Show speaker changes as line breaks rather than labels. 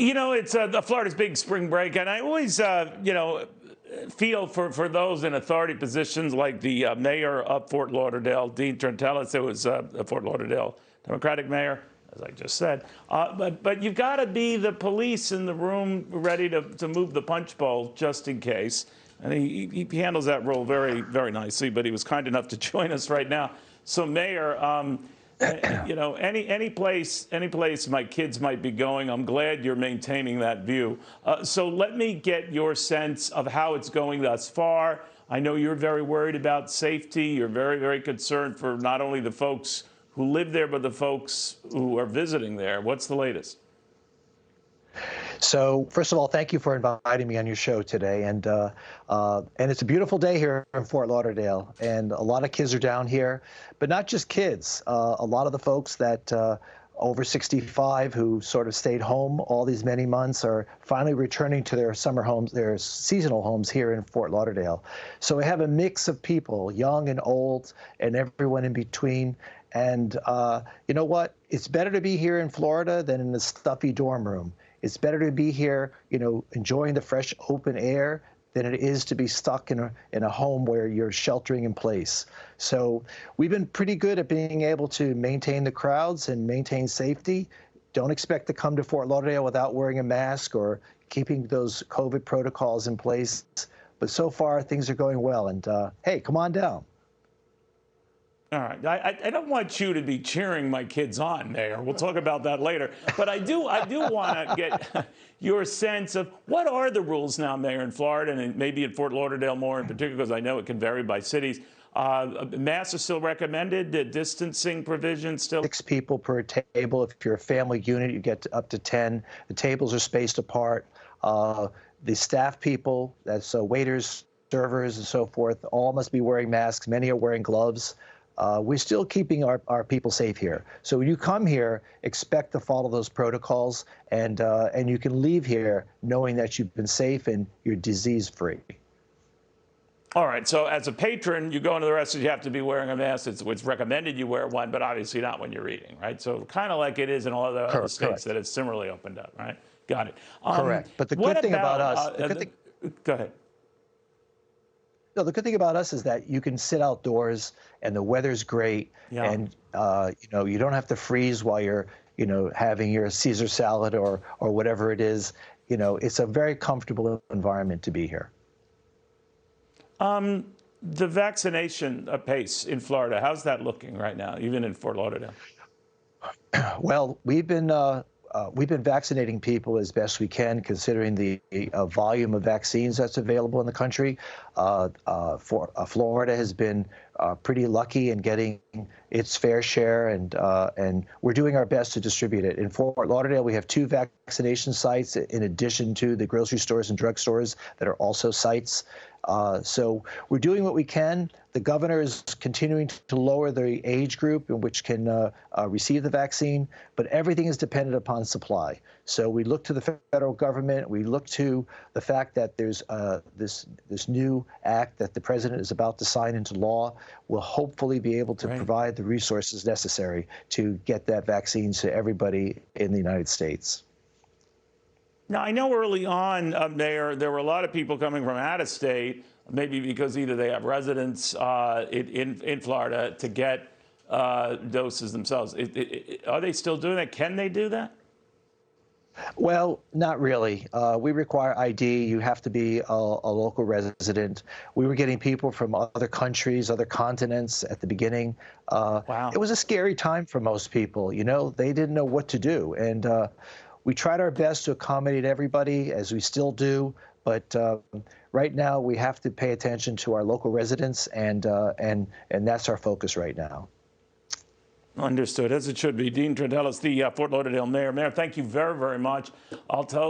It's Florida's big spring break, and I always, feel for those in authority positions like the mayor of Fort Lauderdale, Dean Trantalis, who was a Fort Lauderdale Democratic mayor, as I just said. But you've got to be the police in the room ready to move the punch bowl just in case. And he handles that role very, very nicely, but he was kind enough to join us right now. So, Mayor, any place my kids might be going, I'm glad you're maintaining that view. So let me get your sense of how it's going thus far. I know you're very worried about safety. You're very, very concerned for not only the folks who live there, but the folks who are visiting there. What's the latest?
So, first of all, thank you for inviting me on your show today. And it's a beautiful day here in Fort Lauderdale. And a lot of kids are down here, but not just kids. A lot of the folks that over 65 who sort of stayed home all these many months are finally returning to their summer homes, their seasonal homes here in Fort Lauderdale. So we have a mix of people, young and old, and everyone in between. And you know what? It's better to be here in Florida than in the stuffy dorm room. It's better to be here, enjoying the fresh open air than it is to be stuck in a home where you're sheltering in place. So we've been pretty good at being able to maintain the crowds and maintain safety. Don't expect to come to Fort Lauderdale without wearing a mask or keeping those COVID protocols in place. But so far, things are going well. And hey, come on down.
All right. I don't want you to be cheering my kids on, Mayor. We'll talk about that later. But I do want to get your sense of what are the rules now, Mayor, in Florida, and maybe in Fort Lauderdale more in particular, because I know it can vary by cities. Masks are still recommended, distancing provisions still?
6 people per table. If you're a family unit, you get up to 10. The tables are spaced apart. The staff people, that's waiters, servers, and so forth, all must be wearing masks. Many are wearing gloves. We're still keeping our people safe here. So when you come here, expect to follow those protocols, and you can leave here knowing that you've been safe and you're disease-free.
All right. So as a patron, you go into the restaurant, you have to be wearing a mask. It's recommended you wear one, but obviously not when you're eating, right? So kind of like it is in all other states that it's similarly opened up, right? Got it.
Correct. But the good thing about us,
go ahead.
No, the good thing about us is that you can sit outdoors and the weather's great, and you don't have to freeze while you're having your Caesar salad or whatever it is. It's a very comfortable environment to be here.
The vaccination pace in Florida, how's that looking right now, even in Fort Lauderdale?
Well, we've been vaccinating people as best we can, considering the volume of vaccines that's available in the country. Florida has been pretty lucky in getting its fair share, and we're doing our best to distribute it. In Fort Lauderdale, we have 2 vaccination sites in addition to the grocery stores and drugstores that are also sites. So we're doing what we can. The governor is continuing to lower the age group in which can receive the vaccine, but everything is dependent upon supply. So we look to the federal government. We look to the fact that there's this new act that the president is about to sign into law will hopefully be able to provide the resources necessary to get that vaccine to everybody in the United States.
Now, I know early on, Mayor, there were a lot of people coming from out of state, maybe because either they have residence in Florida to get doses themselves. Are they still doing that? Can they do that?
Well, not really. We require ID. You have to be a local resident. We were getting people from other countries, other continents at the beginning.
Wow.
It was a scary time for most people. They didn't know what to do. And we tried our best to accommodate everybody, as we still do. But right now, we have to pay attention to our local residents, and that's our focus right now.
Understood, as it should be. Dean Trantalis, the Fort Lauderdale mayor. Mayor, thank you very, very much. I'll tell